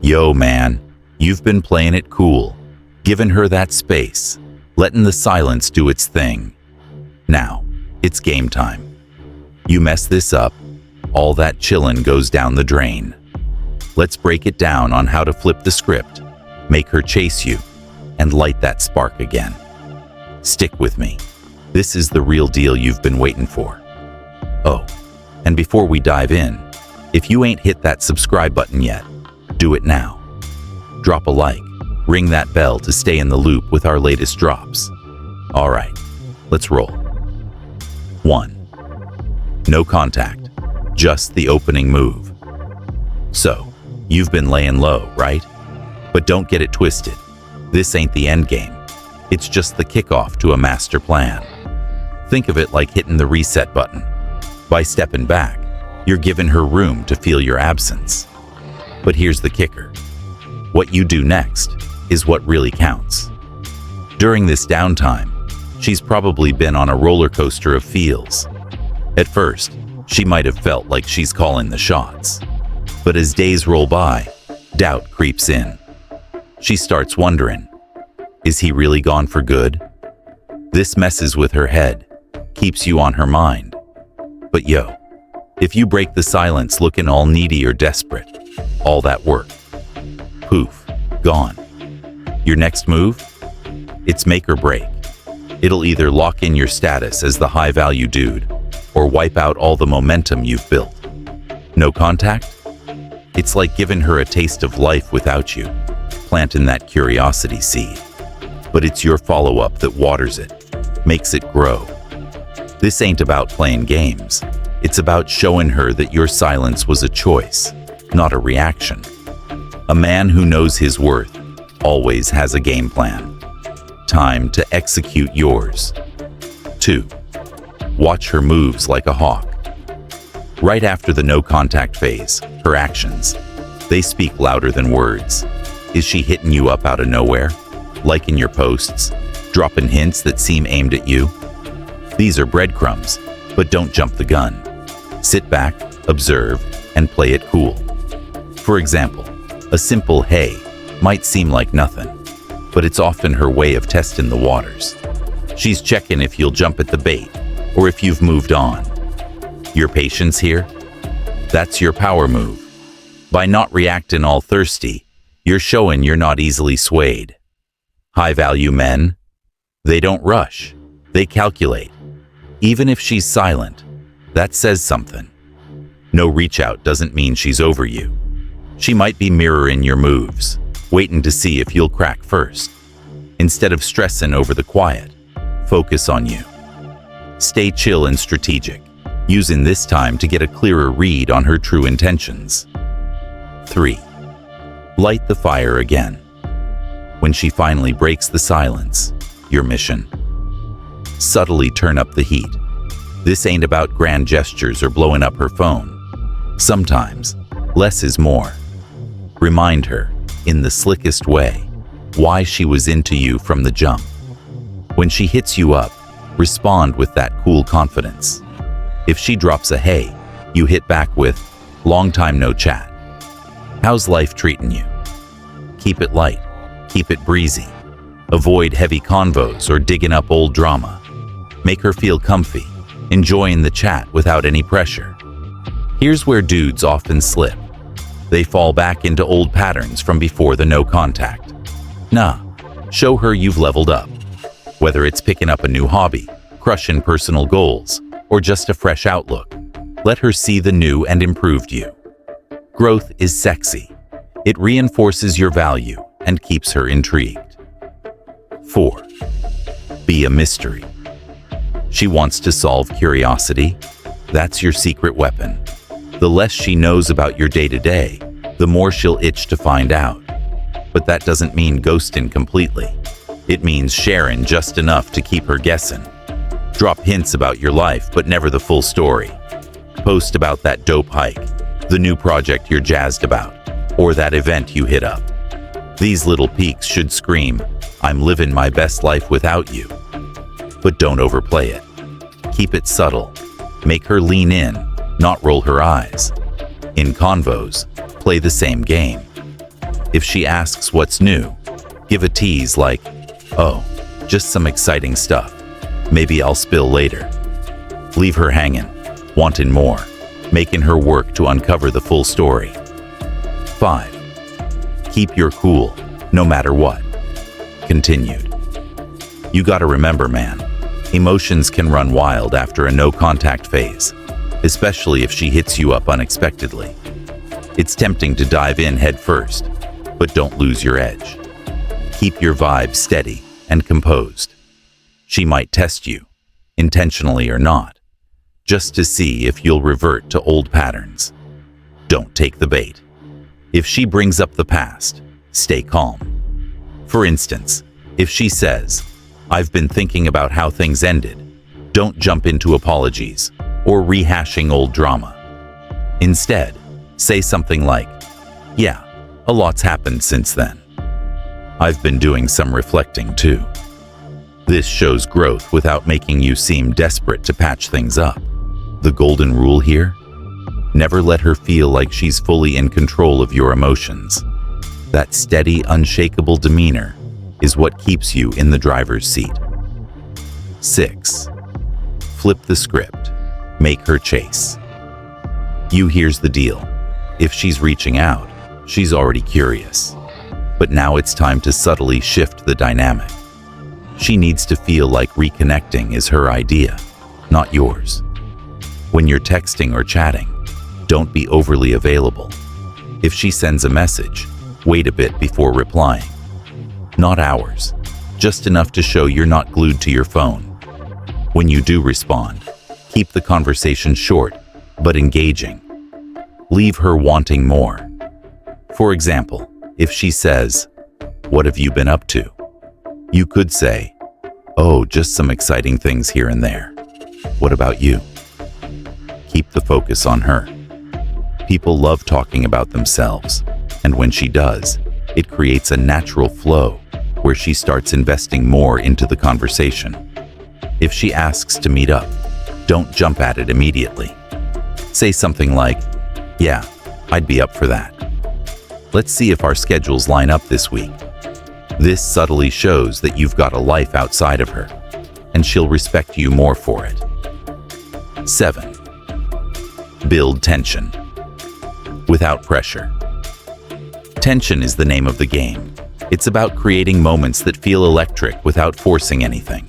Yo, man, you've been playing it cool, giving her that space, letting the silence do its thing. Now, it's game time. You mess this up, all that chillin' goes down the drain. Let's break it down on how to flip the script, make her chase you, and light that spark again. Stick with me. This is the real deal you've been waiting for. Oh, and before we dive in, if you ain't hit that subscribe button yet, do it now. Drop a like, ring that bell to stay in the loop with our latest drops. All right, let's roll. 1. No contact, just the opening move. So, you've been laying low, right? But don't get it twisted. This ain't the end game. It's just the kickoff to a master plan. Think of it like hitting the reset button. By stepping back, you're giving her room to feel your absence. But here's the kicker. What you do next is what really counts. During this downtime, she's probably been on a roller coaster of feels. At first, she might have felt like she's calling the shots. But as days roll by, doubt creeps in. She starts wondering, is he really gone for good? This messes with her head, keeps you on her mind. But yo, if you break the silence looking all needy or desperate, all that work, poof, gone. Your next move? It's make or break. It'll either lock in your status as the high-value dude or wipe out all the momentum you've built. No contact? It's like giving her a taste of life without you, planting that curiosity seed. But it's your follow-up that waters it, makes it grow. This ain't about playing games. It's about showing her that your silence was a choice, not a reaction. A man who knows his worth always has a game plan. Time to execute yours. 2. Watch her moves like a hawk. Right after the no-contact phase, her actions, they speak louder than words. Is she hitting you up out of nowhere? Liking your posts? Dropping hints that seem aimed at you? These are breadcrumbs, but don't jump the gun. Sit back, observe, and play it cool. For example, a simple hey might seem like nothing, but it's often her way of testing the waters. She's checking if you'll jump at the bait or if you've moved on. Your patience here? That's your power move. By not reacting all thirsty, you're showing you're not easily swayed. High-value men? They don't rush. They calculate. Even if she's silent, that says something. No reach out doesn't mean she's over you. She might be mirroring your moves, waiting to see if you'll crack first. Instead of stressing over the quiet, focus on you. Stay chill and strategic, using this time to get a clearer read on her true intentions. 3. Light the fire again. When she finally breaks the silence, your mission. Subtly turn up the heat. This ain't about grand gestures or blowing up her phone. Sometimes, less is more. Remind her, in the slickest way, why she was into you from the jump. When she hits you up, respond with that cool confidence. If she drops a hey, you hit back with, long time no chat. How's life treating you? Keep it light, keep it breezy. Avoid heavy convos or digging up old drama. Make her feel comfy, enjoying the chat without any pressure. Here's where dudes often slip. They fall back into old patterns from before the no contact. Nah, show her you've leveled up. Whether it's picking up a new hobby, crushing personal goals, or just a fresh outlook, let her see the new and improved you. Growth is sexy. It reinforces your value and keeps her intrigued. 4. Be a mystery. She wants to solve curiosity. That's your secret weapon. The less she knows about your day-to-day, the more she'll itch to find out. But that doesn't mean ghosting completely. It means sharing just enough to keep her guessing. Drop hints about your life, but never the full story. Post about that dope hike, the new project you're jazzed about, or that event you hit up. These little peaks should scream, I'm living my best life without you. But don't overplay it. Keep it subtle. Make her lean in, not roll her eyes. In convos, play the same game. If she asks what's new, give a tease like, "Oh, just some exciting stuff. Maybe I'll spill later." Leave her hanging, wanting more, making her work to uncover the full story. 5. Keep your cool, no matter what. Continued. You gotta remember, man, emotions can run wild after a no-contact phase, especially if she hits you up unexpectedly. It's tempting to dive in head first, but don't lose your edge. Keep your vibe steady and composed. She might test you, intentionally or not, just to see if you'll revert to old patterns. Don't take the bait. If she brings up the past, stay calm. For instance, if she says, "I've been thinking about how things ended," don't jump into apologies or rehashing old drama. Instead, say something like, "Yeah, a lot's happened since then. I've been doing some reflecting too." This shows growth without making you seem desperate to patch things up. The golden rule here? Never let her feel like she's fully in control of your emotions. That steady, unshakable demeanor is what keeps you in the driver's seat. 6. Flip the script. Make her chase. Here's the deal. If she's reaching out, she's already curious. But now it's time to subtly shift the dynamic. She needs to feel like reconnecting is her idea, not yours. When you're texting or chatting, don't be overly available. If she sends a message, wait a bit before replying. Not hours, just enough to show you're not glued to your phone. When you do respond, keep the conversation short, but engaging. Leave her wanting more. For example, if she says, "What have you been up to?" you could say, "Oh, just some exciting things here and there. What about you?" Keep the focus on her. People love talking about themselves, and when she does, it creates a natural flow where she starts investing more into the conversation. If she asks to meet up, don't jump at it immediately. Say something like, "Yeah, I'd be up for that. Let's see if our schedules line up this week." This subtly shows that you've got a life outside of her, and she'll respect you more for it. 7. Build tension. Without pressure. Tension is the name of the game. It's about creating moments that feel electric without forcing anything.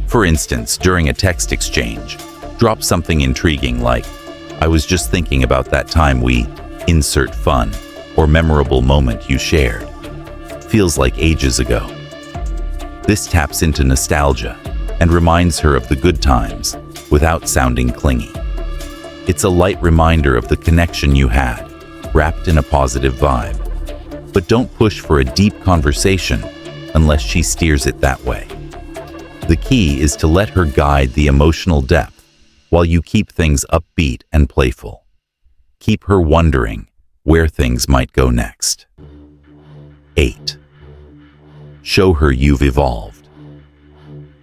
For instance, during a text exchange, drop something intriguing like, "I was just thinking about that time we insert fun or memorable moment you shared. Feels like ages ago." This taps into nostalgia and reminds her of the good times without sounding clingy. It's a light reminder of the connection you had, wrapped in a positive vibe. But don't push for a deep conversation unless she steers it that way. The key is to let her guide the emotional depth while you keep things upbeat and playful. Keep her wondering where things might go next. 8. Show her you've evolved.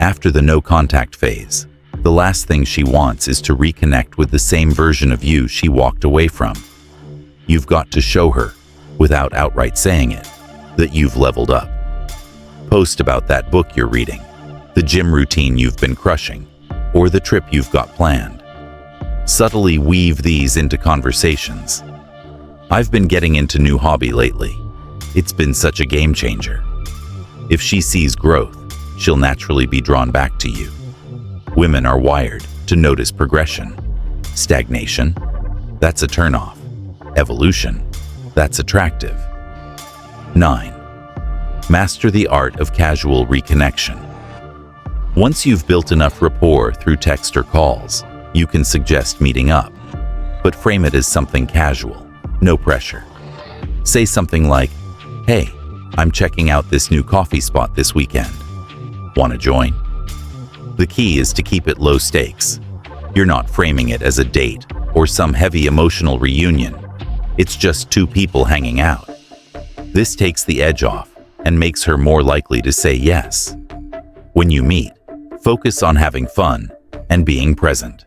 After the no-contact phase, the last thing she wants is to reconnect with the same version of you she walked away from. You've got to show her, without outright saying it, that you've leveled up. Post about that book you're reading, the gym routine you've been crushing, or the trip you've got planned. Subtly weave these into conversations. "I've been getting into new hobby lately. It's been such a game changer." If she sees growth, she'll naturally be drawn back to you. Women are wired to notice progression. Stagnation? That's a turnoff. Evolution? That's attractive. 9. Master the art of casual reconnection. Once you've built enough rapport through text or calls, you can suggest meeting up, but frame it as something casual, no pressure. Say something like, "Hey, I'm checking out this new coffee spot this weekend. Want to join?" The key is to keep it low stakes. You're not framing it as a date or some heavy emotional reunion. It's just two people hanging out. This takes the edge off and makes her more likely to say yes. When you meet, focus on having fun and being present.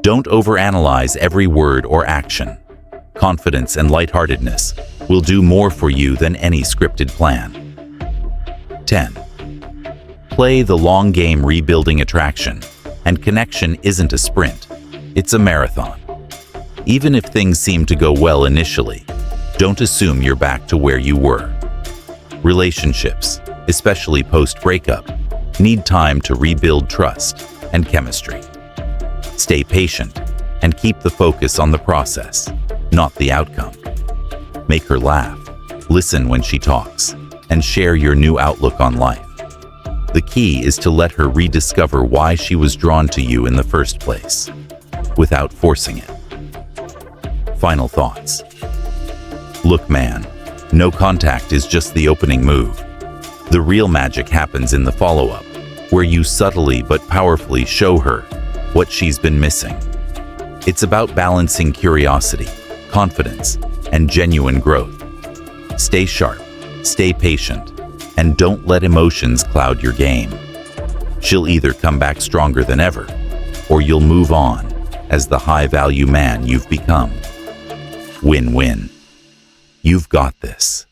Don't overanalyze every word or action. Confidence and lightheartedness will do more for you than any scripted plan. 10. Play the long game. Rebuilding attraction and connection isn't a sprint, it's a marathon. Even if things seem to go well initially, don't assume you're back to where you were. Relationships, especially post-breakup, need time to rebuild trust and chemistry. Stay patient and keep the focus on the process, not the outcome. Make her laugh, listen when she talks, and share your new outlook on life. The key is to let her rediscover why she was drawn to you in the first place, without forcing it. Final thoughts. Look, man, no contact is just the opening move. The real magic happens in the follow-up, where you subtly but powerfully show her what she's been missing. It's about balancing curiosity, confidence, and genuine growth. Stay sharp, stay patient, and don't let emotions cloud your game. She'll either come back stronger than ever, or you'll move on as the high-value man you've become. Win-win. You've got this.